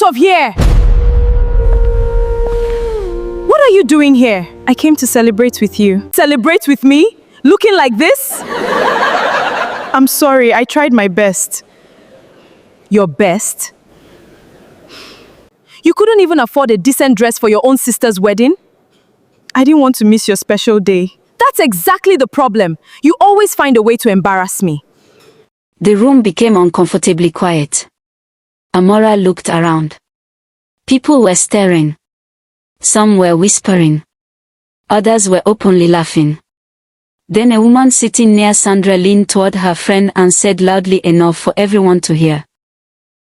out of here! What are you doing here? I came to celebrate with you. Celebrate with me? Looking like this? I'm sorry, I tried my best. Your best? You couldn't even afford a decent dress for your own sister's wedding? I didn't want to miss your special day. That's exactly the problem. You always find a way to embarrass me. The room became uncomfortably quiet. Amara looked around. People were staring. Some were whispering. Others were openly laughing. Then a woman sitting near Sandra leaned toward her friend and said loudly enough for everyone to hear.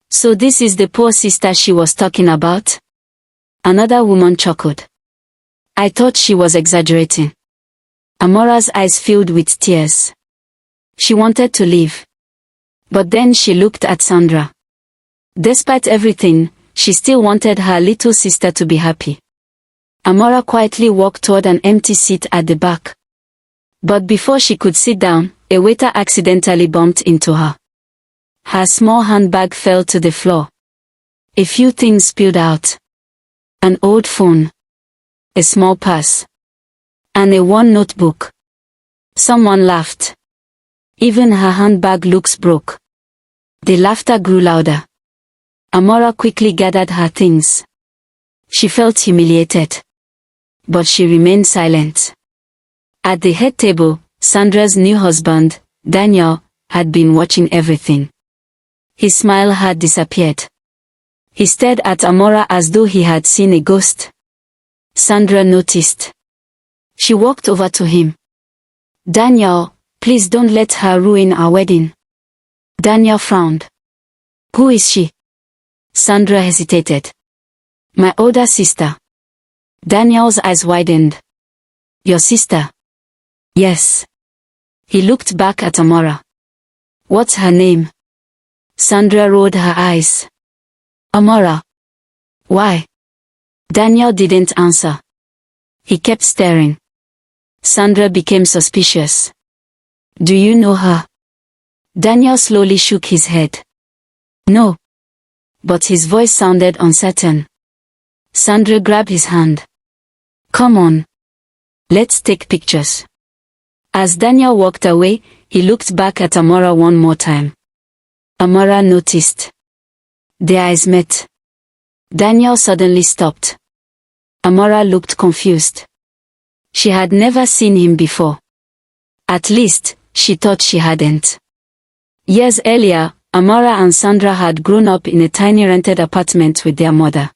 "So this is the poor sister she was talking about?" Another woman chuckled. "I thought she was exaggerating." Amara's eyes filled with tears. She wanted to leave. But then she looked at Sandra. Despite everything, she still wanted her little sister to be happy. Amara quietly walked toward an empty seat at the back. But before she could sit down, a waiter accidentally bumped into her. Her small handbag fell to the floor. A few things spilled out. An old phone. A small purse. And a worn notebook. Someone laughed. "Even her handbag looks broke." The laughter grew louder. Amara quickly gathered her things. She felt humiliated. But she remained silent. At the head table, Sandra's new husband, Daniel, had been watching everything. His smile had disappeared. He stared at Amara as though he had seen a ghost. Sandra noticed. She walked over to him. "Daniel, please don't let her ruin our wedding." Daniel frowned. "Who is she?" Sandra hesitated. "My older sister." Daniel's eyes widened. "Your sister?" "Yes." He looked back at Amara. "What's her name?" Sandra rolled her eyes. "Amara." "Why?" Daniel didn't answer. He kept staring. Sandra became suspicious. "Do you know her?" Daniel slowly shook his head. "No." But his voice sounded uncertain. Sandra grabbed his hand. "Come on. Let's take pictures." As Daniel walked away, he looked back at Amara one more time. Amara noticed. Their eyes met. Daniel suddenly stopped. Amara looked confused. She had never seen him before. At least, she thought she hadn't. Years earlier, Amara and Sandra had grown up in a tiny rented apartment with their mother.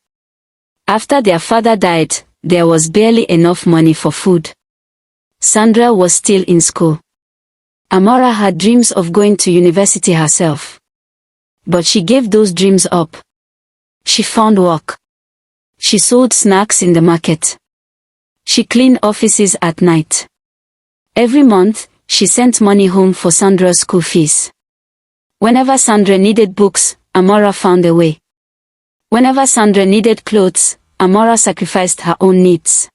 After their father died, there was barely enough money for food. Sandra was still in school. Amara had dreams of going to university herself. But she gave those dreams up. She found work. She sold snacks in the market. She cleaned offices at night. Every month, she sent money home for Sandra's school fees. Whenever Sandra needed books, Amara found a way. Whenever Sandra needed clothes, Amara sacrificed her own needs.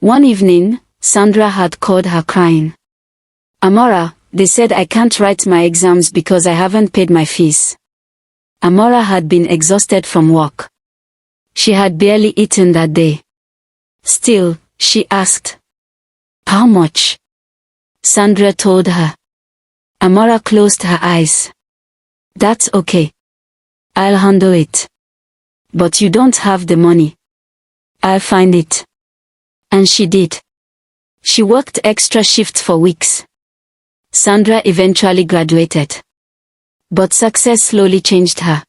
One evening, Sandra had called her crying. "Amara, they said I can't write my exams because I haven't paid my fees." Amara had been exhausted from work. She had barely eaten that day. Still, she asked, "How much?" Sandra told her. Amara closed her eyes. "That's okay. I'll handle it. But you don't have the money." "I'll find it." And she did. She worked extra shifts for weeks. Sandra eventually graduated. But success slowly changed her.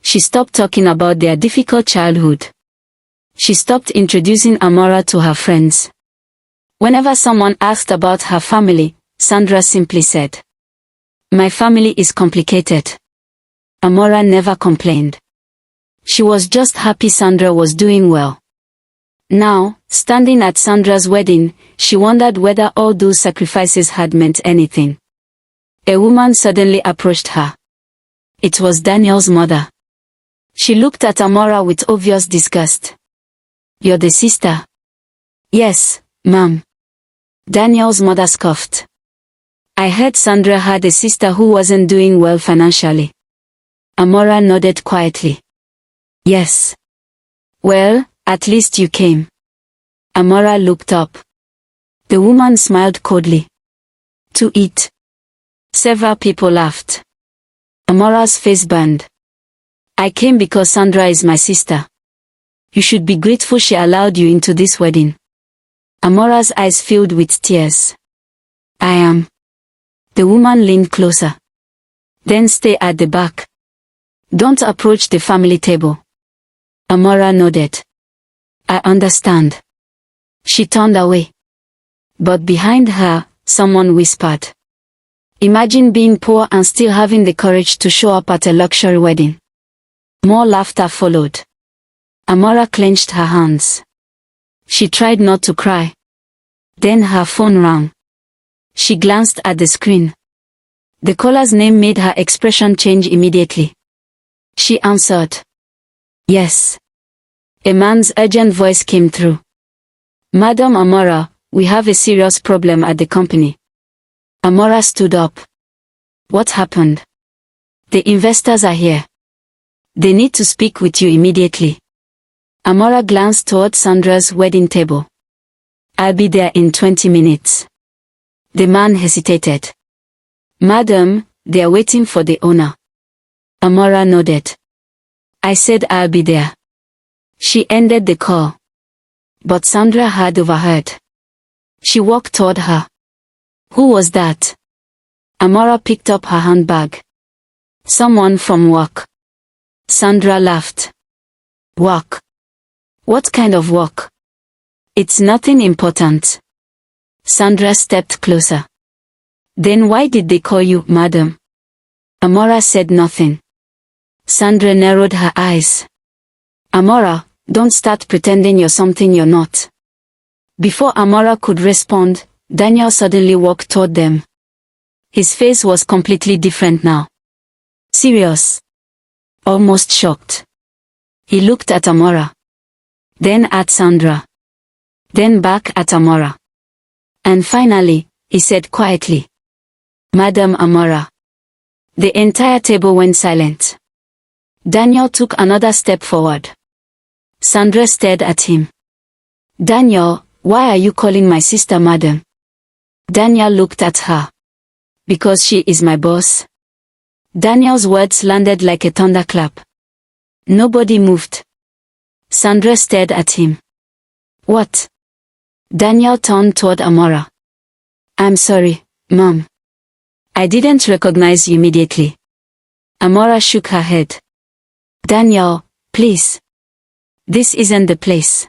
She stopped talking about their difficult childhood. She stopped introducing Amara to her friends. Whenever someone asked about her family, Sandra simply said, "My family is complicated." Amara never complained. She was just happy Sandra was doing well. Now, standing at Sandra's wedding, she wondered whether all those sacrifices had meant anything. A woman suddenly approached her. It was Daniel's mother. She looked at Amara with obvious disgust. "You're the sister?" "Yes, ma'am." Daniel's mother scoffed. "I heard Sandra had a sister who wasn't doing well financially." Amara nodded quietly. Yes. Well, at least you came. Amara looked up. The woman smiled coldly. To eat. Several people laughed. Amara's face burned. I came because Sandra is my sister. You should be grateful she allowed you into this wedding. Amara's eyes filled with tears. I am. The woman leaned closer. Then stay at the back. Don't approach the family table. Amara nodded. I understand. She turned away. But behind her, someone whispered. Imagine being poor and still having the courage to show up at a luxury wedding. More laughter followed. Amara clenched her hands. She tried not to cry. Then her phone rang. She glanced at the screen. The caller's name made her expression change immediately. She answered. Yes. A man's urgent voice came through. Madam Amara, we have a serious problem at the company. Amara stood up. What happened? The investors are here. They need to speak with you immediately. Amara glanced toward Sandra's wedding table. I'll be there in 20 minutes. The man hesitated. Madam, they are waiting for the owner. Amara nodded. I said I'll be there. She ended the call. But Sandra had overheard. She walked toward her. Who was that? Amara picked up her handbag. Someone from work. Sandra laughed. Work? What kind of work? It's nothing important. Sandra stepped closer. Then why did they call you, madam? Amara said nothing. Sandra narrowed her eyes. Amara, don't start pretending you're something you're not. Before Amara could respond, Daniel suddenly walked toward them. His face was completely different now. Serious. Almost shocked. He looked at Amara. Then at Sandra. Then back at Amara. And finally, he said quietly. Madam Amara. The entire table went silent. Daniel took another step forward. Sandra stared at him. Daniel, why are you calling my sister madam? Daniel looked at her. Because she is my boss. Daniel's words landed like a thunderclap. Nobody moved. Sandra stared at him. What? Daniel turned toward Amara. I'm sorry, Mom. I didn't recognize you immediately. Amara shook her head. Daniel, please. This isn't the place.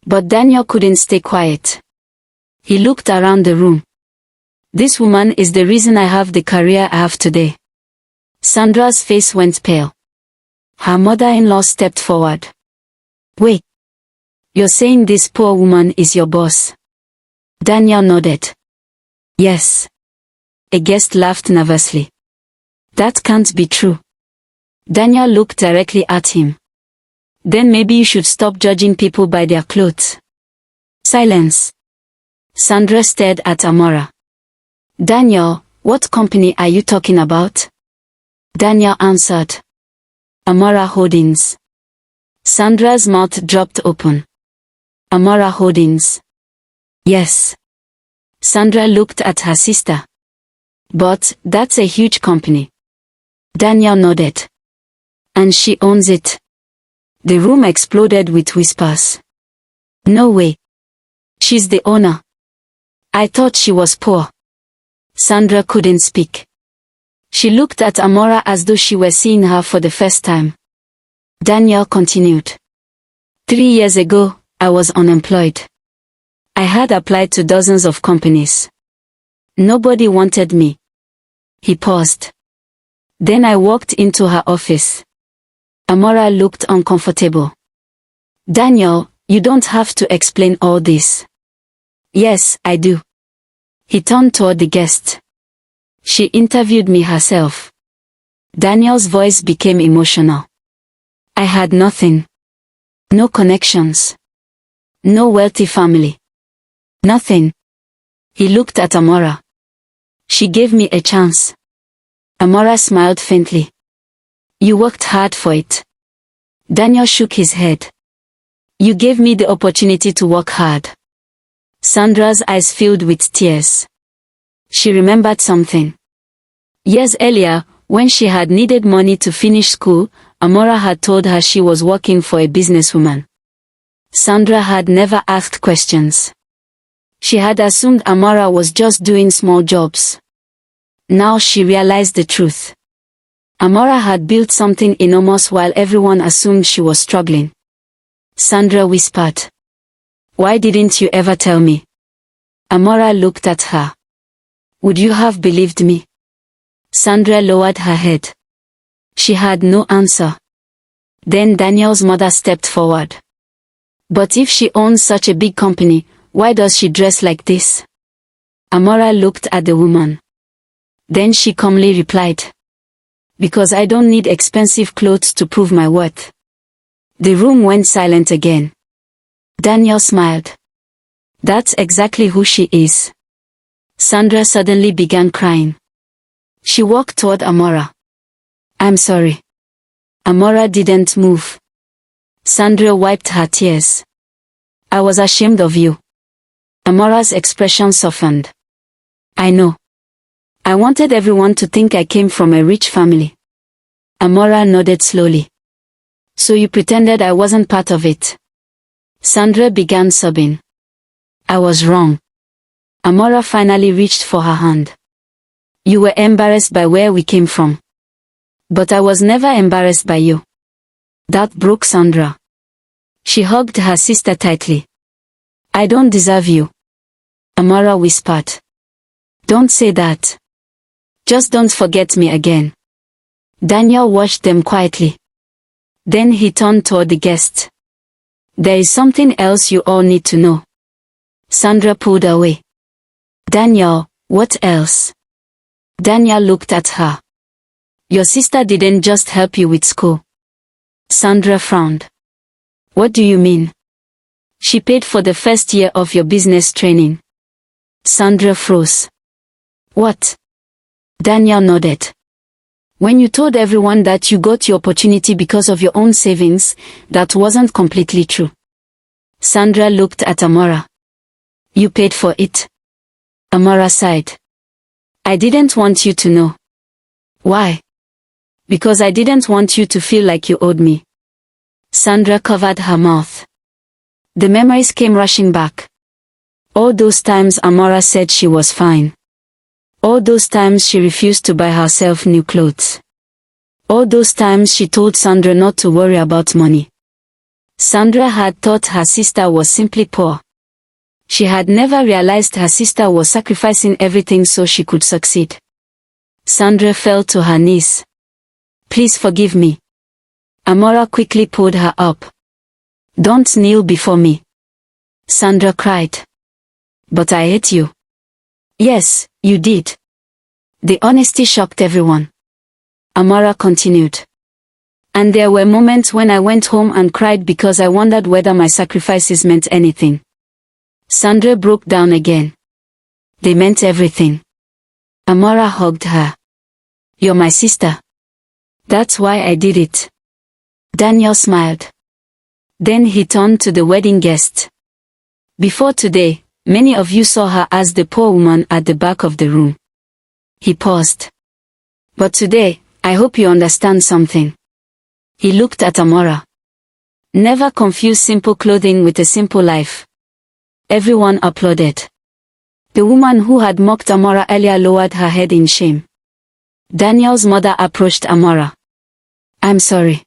But Daniel couldn't stay quiet. He looked around the room. This woman is the reason I have the career I have today. Sandra's face went pale. Her mother-in-law stepped forward. Wait. You're saying this poor woman is your boss? Daniel nodded. Yes. A guest laughed nervously. That can't be true. Daniel looked directly at him. Then maybe you should stop judging people by their clothes. Silence. Sandra stared at Amara. Daniel, what company are you talking about? Daniel answered. Amara Holdings. Sandra's mouth dropped open. Amara Holdings. Yes. Sandra looked at her sister. But, that's a huge company. Daniel nodded. And she owns it. The room exploded with whispers. No way. She's the owner. I thought she was poor. Sandra couldn't speak. She looked at Amara as though she were seeing her for the first time. Daniel continued. 3 years ago, I was unemployed. I had applied to dozens of companies. Nobody wanted me. He paused. Then I walked into her office. Amara looked uncomfortable. Daniel, you don't have to explain all this. Yes, I do. He turned toward the guest. She interviewed me herself. Daniel's voice became emotional. I had nothing. No connections. No wealthy family. Nothing. He looked at Amara. She gave me a chance. Amara smiled faintly. You worked hard for it. Daniel shook his head. You gave me the opportunity to work hard. Sandra's eyes filled with tears. She remembered something. Years earlier, when she had needed money to finish school, Amara had told her she was working for a businesswoman. Sandra had never asked questions. She had assumed Amara was just doing small jobs. Now she realized the truth. Amara had built something enormous while everyone assumed she was struggling. Sandra whispered. Why didn't you ever tell me? Amara looked at her. Would you have believed me? Sandra lowered her head. She had no answer. Then Daniel's mother stepped forward. But if she owns such a big company, why does she dress like this? Amara looked at the woman. Then she calmly replied. Because I don't need expensive clothes to prove my worth. The room went silent again. Daniel smiled. That's exactly who she is. Sandra suddenly began crying. She walked toward Amara. I'm sorry. Amara didn't move. Sandra wiped her tears. I was ashamed of you. Amara's expression softened. I know. I wanted everyone to think I came from a rich family. Amara nodded slowly. So you pretended I wasn't part of it. Sandra began sobbing. I was wrong. Amara finally reached for her hand. You were embarrassed by where we came from. But I was never embarrassed by you. That broke Sandra. She hugged her sister tightly. I don't deserve you. Amara whispered. Don't say that. Just don't forget me again. Daniel watched them quietly. Then he turned toward the guests. There is something else you all need to know. Sandra pulled away. Daniel, what else? Daniel looked at her. Your sister didn't just help you with school. Sandra frowned. What do you mean? She paid for the first year of your business training. Sandra froze. What? Daniel nodded. When you told everyone that you got your opportunity because of your own savings, that wasn't completely true. Sandra looked at Amara. You paid for it. Amara sighed. I didn't want you to know. Why? Because I didn't want you to feel like you owed me. Sandra covered her mouth. The memories came rushing back. All those times Amara said she was fine. All those times she refused to buy herself new clothes. All those times she told Sandra not to worry about money. Sandra had thought her sister was simply poor. She had never realized her sister was sacrificing everything so she could succeed. Sandra fell to her knees. Please forgive me. Amara quickly pulled her up. Don't kneel before me. Sandra cried. But I hate you. Yes, you did. The honesty shocked everyone. Amara continued. And there were moments when I went home and cried because I wondered whether my sacrifices meant anything. Sandra broke down again. They meant everything. Amara hugged her. You're my sister. That's why I did it. Daniel smiled. Then he turned to the wedding guests. Before today, many of you saw her as the poor woman at the back of the room. He paused. But today, I hope you understand something. He looked at Amara. Never confuse simple clothing with a simple life. Everyone applauded. The woman who had mocked Amara earlier lowered her head in shame. Daniel's mother approached Amara. I'm sorry.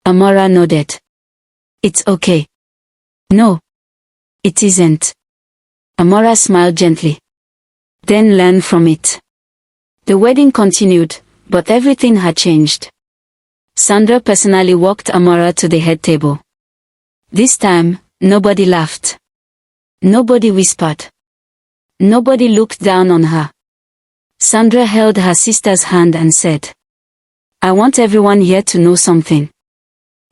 Amara nodded. It's okay. No. It isn't. Amara smiled gently. Then learn from it. The wedding continued, but everything had changed. Sandra personally walked Amara to the head table. This time, nobody laughed. Nobody whispered. Nobody looked down on her. Sandra held her sister's hand and said, I want everyone here to know something.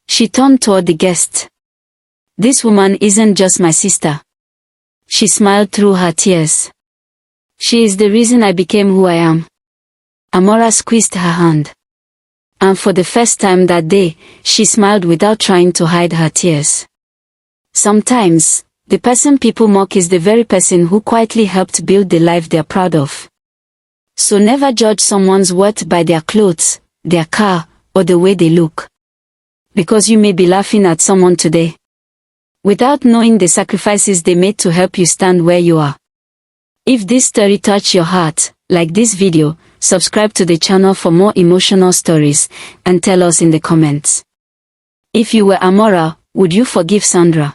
She turned toward the guests. This woman isn't just my sister. She smiled through her tears. She is the reason I became who I am. Amara squeezed her hand. And for the first time that day, she smiled without trying to hide her tears. Sometimes, the person people mock is the very person who quietly helped build the life they're proud of. So never judge someone's worth by their clothes, their car, or the way they look. Because you may be laughing at someone today, without knowing the sacrifices they made to help you stand where you are. If this story touched your heart, like this video, subscribe to the channel for more emotional stories, and tell us in the comments. If you were Amara, would you forgive Sandra?